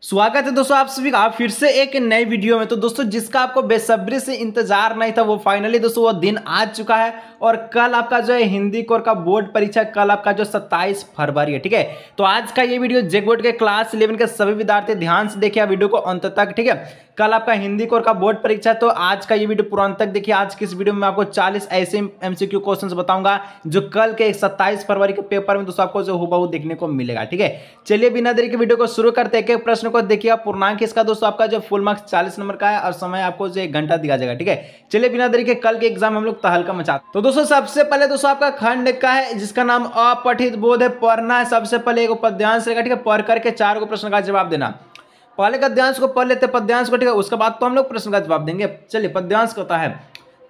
स्वागत है दोस्तों आप सभी का फिर से एक नई वीडियो में। तो दोस्तों जिसका आपको बेसब्री से इंतजार नहीं था वो फाइनली दोस्तों वो दिन आ चुका है और कल आपका जो है हिंदी कोर का बोर्ड परीक्षा कल आपका जो 27 फरवरी है। ठीक है, तो आज का ये वीडियो जेक बोर्ड के क्लास 11 के सभी विद्यार्थी ध्यान से देखिए वीडियो को अंत तक। ठीक है, कल आपका हिंदी कोर का बोर्ड परीक्षा, तो आज का ये वीडियो पूरा अंत तक देखिए। आज की इस वीडियो में आपको 40 ऐसे एमसीक्यू क्वेश्चंस बताऊंगा जो कल के 27 फरवरी के पेपर में दोस्तों आपको जो हुबहू देखने को मिलेगा। ठीक है, चलिए बिना देरी के वीडियो को शुरू करते हैं। एक प्रश्न को देखिए, पूर्णांक इसका दोस्तों आपका जो फुल मार्क्स 40 नंबर का है और समय आपको जो 1 घंटा दिया जाएगा। ठीक है, चलिए बिना देरी के कल के एग्जाम हम लोग तहलका मचाते। तो दोस्तों सबसे पहले दोस्तों आपका खंड का है जिसका नाम अपठित बोध है, पढ़ना है। सबसे पहले एक पद्यांश रहेगा। ठीक है, पढ़ करके 4 को प्रश्न का जवाब देना। पहले गद्यांश को पढ़ लेते पद्यांश को। ठीक है, उसके बाद तो हम लोग प्रश्न का जवाब देंगे। चलिए पद्यांश कहता है,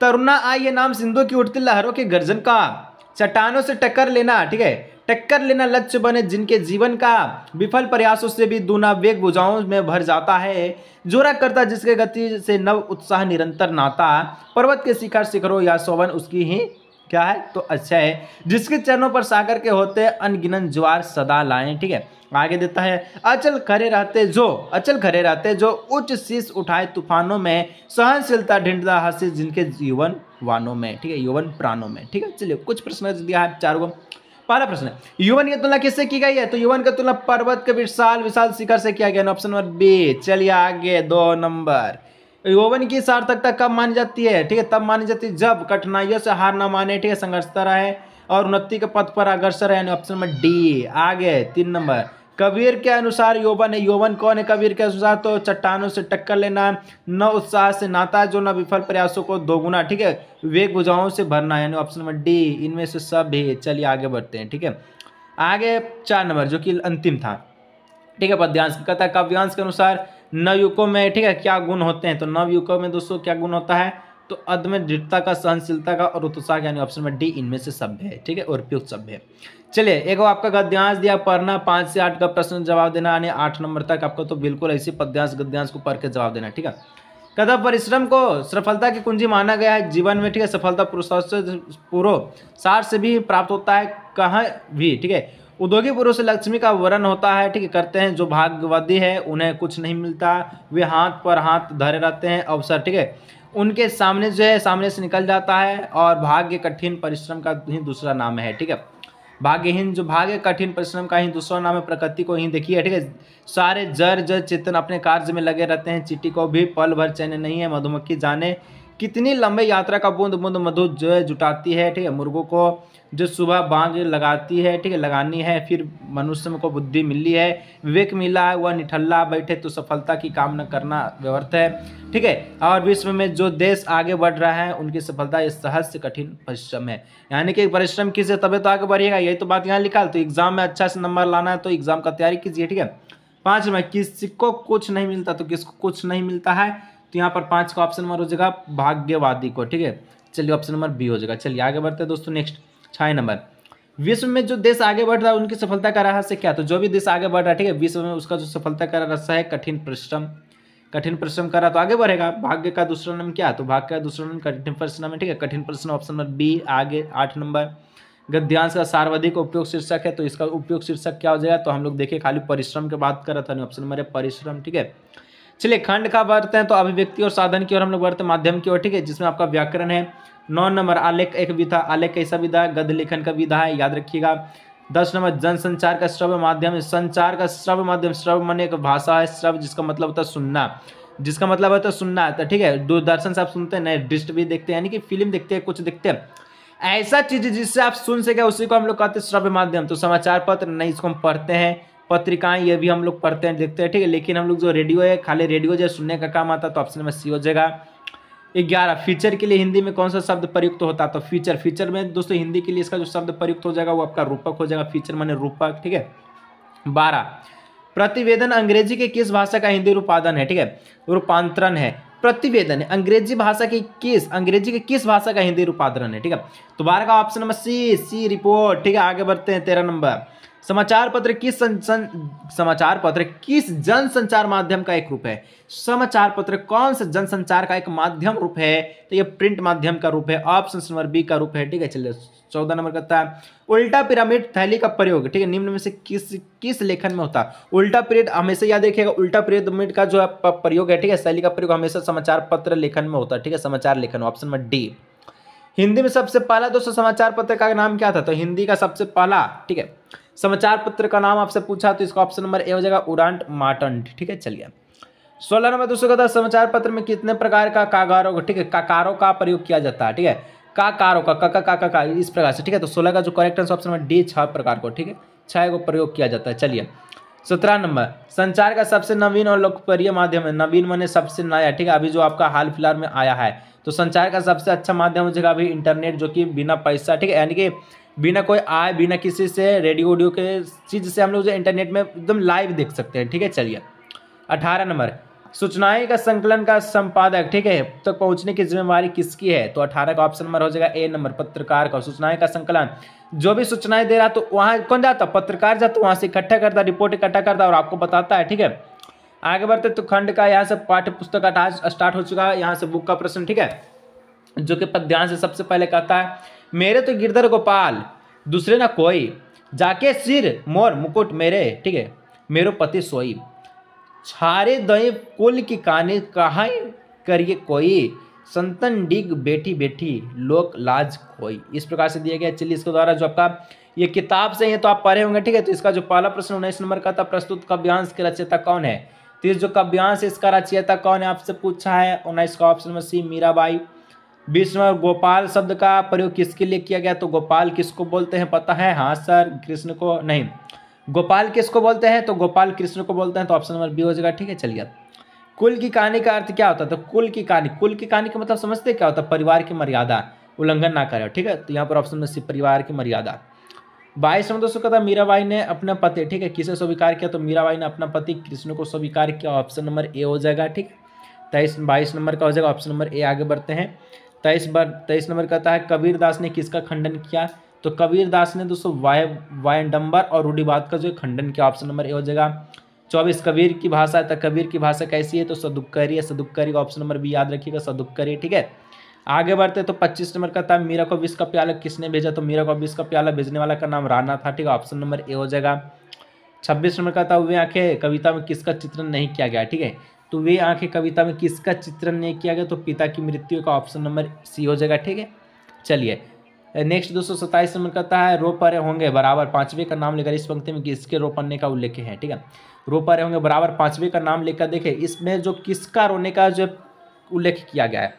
तरुणा आई ये नाम सिंधु की उठती लहरों की गर्जन का, चट्टानों से टक्कर लेना। ठीक है, टक्कर लेना लक्ष्य बने जिनके जीवन का, विफल प्रयासों से भी दूना वेग भुजाओं में भर जाता है, जोरा करता जिसके गति से नव उत्साह निरंतर नाता, पर्वत के शिखर शिखरों या सोवन उसकी ही क्या है तो अच्छा है, जिसके चरणों पर सागर के होते अनगिनत ज्वार सदा लाएं। ठीक है, आगे देता है, अचल खड़े रहते जो उच्च शीश उठाए तूफानों में, सहनशीलता ढिंडता हंसी जिनके जीवन वानों में। ठीक है, यौवन प्राणों में। ठीक है, चलिए कुछ प्रश्न दिया है 4 को। पहला प्रश्न है, यौवन की तुलना किससे की गई है? तो यौवन की तुलना पर्वत के विशाल विशाल शिखर से किया गया। Option number B. चलिए आगे 2 नंबर, यौवन की सार्थकता कब मानी जाती है? ठीक है, तब मानी जाती है जब कठिनाइयों से हार न माने। ठीक है, संघर्षता रहे और उन्नति के पथ पर अग्रसर है। Option number D. आगे 3 नंबर, कबीर के अनुसार यौवन है। यौवन कौन है कबीर के अनुसार? तो चट्टानों से टक्कर लेना, न उत्साह से नाता जो न विफल प्रयासों को दोगुना। ठीक है, वेग भुजाओं से भरना, यानी ऑप्शन नंबर डी इनमें से सब भी। चलिए आगे बढ़ते हैं। ठीक है, आगे 4 नंबर जो कि अंतिम था। ठीक है, पद्यांश कहता है काव्यांश के अनुसार नवयुवकों में ठीक है क्या गुण होते हैं? तो नवयुवकों में दोस्तों क्या गुण होता है? तो अदम्य दृढ़ता का, सहनशीलता का और उत्साह, यानी ऑप्शन नंबर डी इनमें से सभ्य है। ठीक है, और उपयुक्त सभ्य है। चलिए एक आपका गद्यांश दिया, पढ़ना 5 से 8 का प्रश्न जवाब देना, यानी 8 नंबर तक आपको तो बिल्कुल ऐसे पद्यांश गद्यांश को पढ़ के जवाब देना। ठीक है, कथा परिश्रम को सफलता की कुंजी माना गया है जीवन में। ठीक है, सफलता पुरुषार्थ से भी प्राप्त होता है कहाँ भी। ठीक है, उद्योगी पुरुष लक्ष्मी का वर्ण होता है। ठीक है, करते हैं जो भाग्यवादी है उन्हें कुछ नहीं मिलता, वे हाथ पर हाथ धरे रहते हैं अवसर। ठीक है, उनके सामने जो है सामने से निकल जाता है और भाग्य कठिन परिश्रम का ही दूसरा नाम है। ठीक है, भाग्यहीन जो भाग्य कठिन परिश्रम का ही दूसरा नाम है। प्रकृति को ही देखिए। ठीक है, सारे जर जर चेतन अपने कार्य में लगे रहते हैं, चींटी को भी पल भर चैन नहीं है, मधुमक्खी जाने कितनी लंबी यात्रा का बूंद बूंद मधु जो है जुटाती है। ठीक है, मुर्गों को जो सुबह बांग लगाती है, ठीक है लगानी है, फिर मनुष्य को बुद्धि मिली है, विवेक मिला है, वह निठल्ला बैठे तो सफलता की कामना करना व्यर्थ है। ठीक है, और विश्व में जो देश आगे बढ़ रहा है उनकी सफलता ये सहज से कठिन परिश्रम है। यानी कि परिश्रम कीजिए तभी तो आगे बढ़िएगा, यही तो बात यहाँ लिखा। तो एग्जाम में अच्छा से नंबर लाना है तो एग्जाम का तैयारी कीजिए। ठीक है, 5 में किसी को कुछ नहीं मिलता, तो किसको कुछ नहीं मिलता है? तो यहाँ पर 5 का ऑप्शन नंबर हो जाएगा भाग्यवादी को। ठीक है, चलिए ऑप्शन नंबर बी हो जाएगा। चलिए आगे बढ़ते हैं दोस्तों। नेक्स्ट 6 नंबर, विश्व में जो देश आगे बढ़ रहा है उनकी सफलता का रहस्य क्या? तो जो भी देश आगे बढ़ रहा है ठीक है विश्व में, उसका जो सफलता का रहस्य है कठिन परिश्रम। कठिन परिश्रम कर रहा तो आगे बढ़ेगा। भाग्य का दूसरा नाम क्या? तो भाग्य का दूसरा नाम कठिन परिश्रम है। ठीक है, कठिन परिश्रम ऑप्शन नंबर बी। आगे 8 नंबर, गद्यांश का सर्वाधिक उपयोग शीर्षक है, तो इसका उपयोग शीर्षक क्या हो जाएगा? तो हम लोग देखिए खाली परिश्रम की बात कर रहा था, ऑप्शन नंबर है परिश्रम। ठीक है, चलिए खंड का बढ़ते हैं तो अभिव्यक्ति और साधन की ओर हम लोग बढ़ते हैं, माध्यम की ओर। ठीक है, जिसमें आपका व्याकरण है। 9 नंबर, आलेख एक विधा। आलेख कैसा विधा? गद्य लेखन का विधा है, याद रखिएगा। 10 नंबर, जनसंचार का श्रव्य माध्यम है। संचार का श्रव्य माध्यम, श्रव्य माने एक भाषा है, श्रव्य जिसका मतलब होता है सुनना, जिसका मतलब होता है सुनना। तो ठीक है, दूरदर्शन से आप सुनते हैं, नए डिस्ट भी देखते हैं, यानी कि फिल्म देखते हैं, कुछ देखते हैं, ऐसा चीज जिससे आप सुन सके उसी को हम लोग कहते हैं श्रव्य माध्यम। तो समाचार पत्र नहीं, इसको हम पढ़ते हैं, पत्रिकाएं ये भी हम लोग पढ़ते हैं देखते हैं। ठीक है, लेकिन हम लोग जो रेडियो है खाली रेडियो जो सुनने का काम आता है, तो ऑप्शन नंबर सी हो जाएगा। 11, फीचर के लिए हिंदी में कौन सा शब्द प्रयुक्त होता है? तो फीचर में दोस्तों हिंदी के लिए इसका जो शब्द प्रयुक्त हो जाएगा वो आपका रूपक हो जाएगा। फीचर माने रूपक। ठीक है, 12, प्रतिवेदन अंग्रेजी के किस भाषा का हिंदी रूपांतरण है? ठीक है, रूपांतरण है। प्रतिवेदन अंग्रेजी के किस भाषा का हिंदी रूपांतरण है? ठीक है, तो 12 का ऑप्शन नंबर सी रिपोर्ट। ठीक है, आगे बढ़ते हैं 13 नंबर, समाचार पत्र समाचार पत्र किस जन संचार माध्यम का एक रूप है? समाचार पत्र कौन से जन संचार का एक माध्यम रूप है? तो ये प्रिंट माध्यम का रूप है, ऑप्शन नंबर बी का रूप है। ठीक है, चलिए 14 नंबर कहता है उल्टा पिरामिड थैली का प्रयोग, ठीक है, निम्न में से किस लेखन में होता है? उल्टा पीरियड हमेशा याद रखिएगा, उल्टा पिरामिड का जो प्रयोग है, ठीक है, शैली का प्रयोग हमेशा समाचार पत्र लेखन में होता है। ठीक है, समाचार लेखन, ऑप्शन नंबर डी। हिंदी में सबसे पहला दोस्तों समाचार पत्र का नाम क्या था? तो हिंदी का सबसे पहला, ठीक है, समाचार पत्र का नाम आपसे पूछा तो इसका ऑप्शन नंबर ए हो जाएगा उरांट मार्टन। ठीक है, चलिए 16 नंबर दोस्तों कहता है समाचार पत्र में कितने प्रकार का कागारों, ठीक है, काकारों का प्रयोग किया जाता है? ठीक है, काकारों का इस प्रकार से। ठीक है, तो 16 का जो correct answer option number D 6 प्रकार को, ठीक है, 6 को प्रयोग किया जाता है। चलिए 17 नंबर संचार का सबसे नवीन और लोकप्रिय माध्यम है। नवीन माने सबसे नया, ठीक है, अभी जो आपका हाल फिलहाल में आया है। तो संचार का सबसे अच्छा माध्यम हो जाएगा अभी इंटरनेट, जो कि बिना पैसा, ठीक है, यानी कि बिना कोई आय, बिना किसी से रेडियो के चीज़ से हम लोग जो इंटरनेट में एकदम लाइव देख सकते हैं। ठीक है, चलिए 18 नंबर सूचनाएं का संकलन का संपादक, ठीक है, तक तो पहुंचने की जिम्मेवारी किसकी है? तो 18 का ऑप्शन नंबर हो जाएगा ए नंबर, पत्रकार का। सूचनाएं का संकलन, जो भी सूचनाएं दे रहा तो वहां कौन जाता? पत्रकार जाता, वहां से इकट्ठा करता, रिपोर्ट इकट्ठा करता और आपको बताता है। ठीक है, आगे बढ़ते तो खंड का यहाँ से पाठ्य पुस्तक का स्टार्ट हो चुका है। यहाँ से बुक का प्रश्न, ठीक है, जो कि पद्यांश से सबसे पहले कहता है मेरे तो गिरधर गोपाल दूसरे ना कोई, जाके सिर मोर मुकुट मेरे, ठीक है, मेरो पति सोई, छारे दय कुल की कहानी कहाँ करिए कोई, संतन डिग बेटी बेटी लोक लाज खोई। इस प्रकार से दिया गया। चलिए इसके द्वारा जो आपका ये किताब से है तो आप पढ़े होंगे। ठीक है, तो इसका जो पहला प्रश्न 19 नंबर का था, प्रस्तुत काव्यांश के रचयिता कौन है? तो इस जो काव्यांश इसका रचयिता कौन है आपसे पूछा है। 19 का option number C Mirabai. 20 number Gopal शब्द का प्रयोग किसके लिए किया गया? तो गोपाल किसको बोलते हैं पता है? हाँ सर, कृष्ण को नहीं, गोपाल किसको बोलते हैं? तो गोपाल कृष्ण को बोलते हैं। तो ऑप्शन नंबर बी हो जाएगा। ठीक है, चलिए कुल की कहानी का अर्थ क्या होता है? तो कुल की कहानी का मतलब समझते क्या होता है? परिवार की मर्यादा उल्लंघन ना करे। ठीक है, तो यहाँ पर ऑप्शन में सी परिवार की मर्यादा। 22 नंबर दोस्तों कहता है मीराबाई ने अपना पति, ठीक है, किसे स्वीकार किया? तो मीराबाई ने अपना पति कृष्ण को स्वीकार किया। ऑप्शन नंबर ए हो जाएगा। ठीक है, 22 नंबर का हो जाएगा ऑप्शन नंबर ए। आगे बढ़ते हैं 23 नंबर कहता है कबीरदास ने किसका खंडन किया? तो कबीरदास ने दोस्तों वायडम्बर और रूढ़िवाद का जो खंडन किया। ऑप्शन नंबर ए हो जाएगा। 24 कबीर की भाषा, तो कबीर की भाषा कैसी है? तो सदुक्करी है। सदुक्करी का ऑप्शन नंबर बी याद रखिएगा, सदुक्करी। ठीक है, आगे बढ़ते तो 25 नंबर कहता है मीरा को विष का प्याला किसने भेजा? तो मीरा को विष का प्याला भेजने वाला का नाम राणा था। ठीक है, ऑप्शन नंबर ए हो जाएगा। 26 नंबर कहता है वे आंखें कविता में किसका चित्रण नहीं किया गया? ठीक है, तो वे आंखें कविता में किसका चित्रण नहीं किया गया? तो पिता की मृत्यु का ऑप्शन नंबर सी हो जाएगा। ठीक है, चलिए नेक्स्ट 227 नंबर कहता है रो परे होंगे बराबर पांचवे का नाम लेकर इस पंक्ति में किसके रो पढ़ने का उल्लेख है? ठीक है, रो परे होंगे बराबर पांचवे का नाम लेकर देखें इसमें जो किसका रोने का जो उल्लेख किया गया है।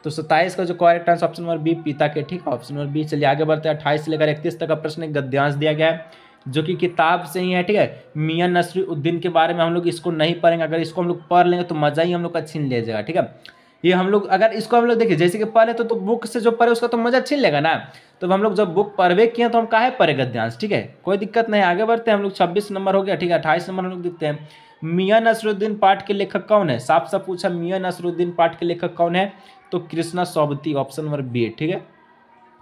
तो 27 का जो correct answer option number B पिता के। ठीक है, ऑप्शन नंबर बी। चलिए आगे बढ़ते हैं 28 से लेकर 31 तक का प्रश्न एक गद्यांश दिया गया है जो कि किताब से ही है। ठीक है, मियां नसरुद्दीन के बारे में हम लोग इसको नहीं पढ़ेंगे, अगर इसको हम लोग पढ़ लेंगे तो मजा ही हम लोग का छीन ले जाएगा। ठीक है, ये हम लोग अगर इसको हम लोग देखिए जैसे कि पढ़े तो बुक से जो पढ़े उसका तो मजा छीन लेगा ना। तो हम लोग जब बुक पढ़वे किए तो हम काहे पढ़े गद्यांश। ठीक है, कोई दिक्कत नहीं। आगे बढ़ते हैं हम लोग 26 नंबर हो गया। ठीक है, 28 नंबर हम लोग देखते हैं मियां नसरुद्दीन पाठ के लेखक कौन है? साफ साफ पूछा मियां नसरुद्दीन पाठ के लेखक कौन है? तो Krishna Sobti, option number B. ठीक है,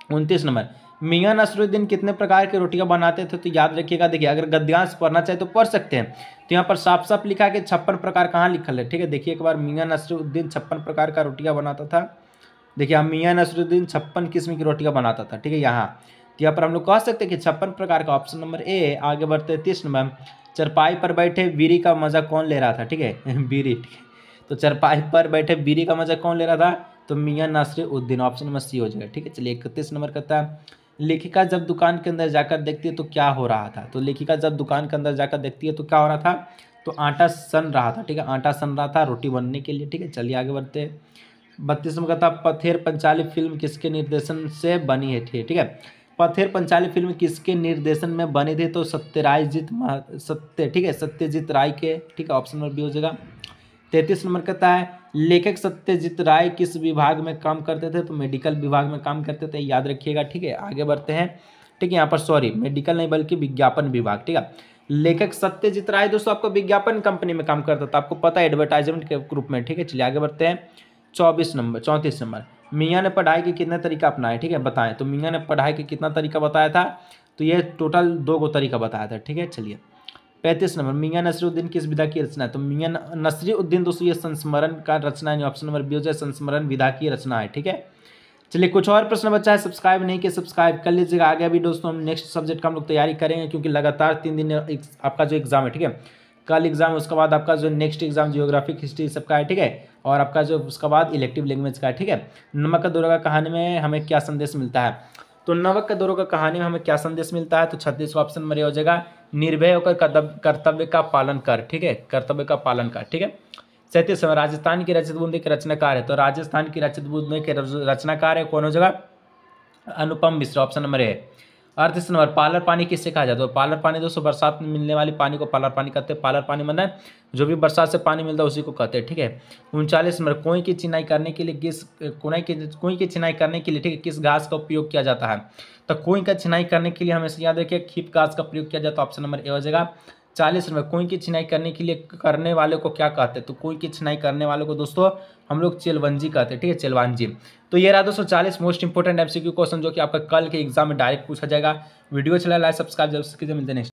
29 नंबर मियां नसरुद्दीन कितने प्रकार की रोटियां बनाते थे? तो याद रखिएगा, देखिए अगर गद्यांश पढ़ना चाहे तो पढ़ सकते हैं। तो यहाँ पर साफ साफ लिखा है कि 56 प्रकार कहाँ लिखल है। ठीक है, देखिए एक बार मियां नसरुद्दीन 56 प्रकार का रोटियां बनाता था। देखिए हम मियां नसरुद्दीन 56 किस्म की रोटियां बनाता था। ठीक है, यहाँ पर हम लोग कह सकते हैं कि 56 प्रकार का, ऑप्शन नंबर ए। आगे बढ़ते 30 नंबर चरपाई पर बैठे बीड़ी का मजा कौन ले रहा था? ठीक है, बीड़ी। ठीक है, तो चरपाई पर बैठे बीड़ी का मजा कौन ले रहा था? तो मियां नसरुद्दीन, ऑप्शन नंबर सी हो जाएगा। ठीक है, चलिए 31 नंबर कहता है लेखिका जब दुकान के अंदर जाकर देखती है तो क्या हो रहा था? तो लेखिका जब दुकान के अंदर जाकर देखती है तो क्या हो रहा था? तो आटा सन रहा था। ठीक है, आटा सन रहा था रोटी बनने के लिए। ठीक है, चलिए आगे बढ़ते हैं 32 नंबर कहता पथेर पंचाली फिल्म किसके निर्देशन से बनी है? ठीक है, पथेर पंचाली फिल्म किसके निर्देशन में बनी थी? तो सत्यजीत राय के। ठीक है, ऑप्शन नंबर बी हो जाएगा। 33 नंबर कहता है लेखक सत्यजीत राय किस विभाग में काम करते थे? तो मेडिकल विभाग में काम करते थे, याद रखिएगा। ठीक है, आगे बढ़ते हैं। ठीक है, यहाँ पर सॉरी मेडिकल नहीं बल्कि विज्ञापन विभाग। ठीक है, लेखक सत्यजीत राय दोस्तों आपको विज्ञापन कंपनी में काम करता था, आपको पता है एडवर्टाइजमेंट के ग्रुप में। ठीक है, चलिए आगे बढ़ते हैं 34 नंबर मियाँ ने पढ़ाई के कितने तरीका अपनाए? ठीक है, बताएं। तो मियाँ ने पढ़ाई के कितना तरीका बताया था? तो ये टोटल 2 गो तरीका बताया था। ठीक है, चलिए 35 नंबर, मियां नसरुद्दीन किस विधा की रचना है? तो मियां नसरुद्दीन दोस्तों ये संस्मरण का रचना है। ऑप्शन नंबर बी हो जाए, संस्मरण विधा की रचना है। ठीक है, चलिए कुछ और प्रश्न बच्चा है, सब्सक्राइब नहीं किया सब्सक्राइब कर लीजिएगा। आगे भी दोस्तों हम नेक्स्ट सब्जेक्ट का हम लोग तैयारी करेंगे, क्योंकि लगातार 3 दिन आपका जो एग्जाम है, ठीक है, कल एग्जाम है, उसके बाद आपका जो नेक्स्ट एग्जाम जियोग्राफिक हिस्ट्री सबका है। ठीक है, और आपका जो उसके बाद इलेक्टिव लैंग्वेज का है। ठीक है, नमक का दौरा का कहानी में हमें क्या संदेश मिलता है? तो नमक का दौरा का कहानी में हमें क्या संदेश मिलता है? तो 36 ऑप्शन में हो जाएगा, निर्भय होकर कर्तव्य का पालन कर। ठीक है, कर्तव्य का पालन कर। ठीक है, 37 राजस्थान की रचित बूंदे के रचनाकार है। तो राजस्थान की रचित बूंदे के रचनाकार है कौन हो जाएगा? Anupam Mishra, option number A. 38 number, Palar पानी किससे कहा जाता है? तो पालर पानी दोस्तों बरसात में मिलने वाली पानी को पालर पानी कहते हैं। पालर पानी मतलब जो भी बरसात से पानी मिलता है उसी को कहते हैं। ठीक है, 39 नंबर, कोई की चिनाई करने के लिए कोई की चिनाई करने के लिए, ठीक है, किस घास का उपयोग किया जाता है? तो कोई का चिनाई करने के लिए हमेशा याद रखिए खीप घास का प्रयोग किया जाता है। ऑप्शन नंबर ए हो जाएगा। 40 नंबर, कुएं की छिनाई करने के लिए करने वाले को क्या कहते हैं? तो कुएं की छिनाई करने वाले को दोस्तों हम लोग चेलवंजी कहते हैं। ठीक है, चेलवांजी। तो ये रहा दोस्तों 40 मोस्ट इंपोर्टेंट एमसीक्यू क्वेश्चन जो कि आपका कल के एग्जाम में डायरेक्ट पूछा जाएगा। वीडियो चला लाइक सब्सक्राइब जरूर कीजिए, मिलते हैं नेक्स्ट।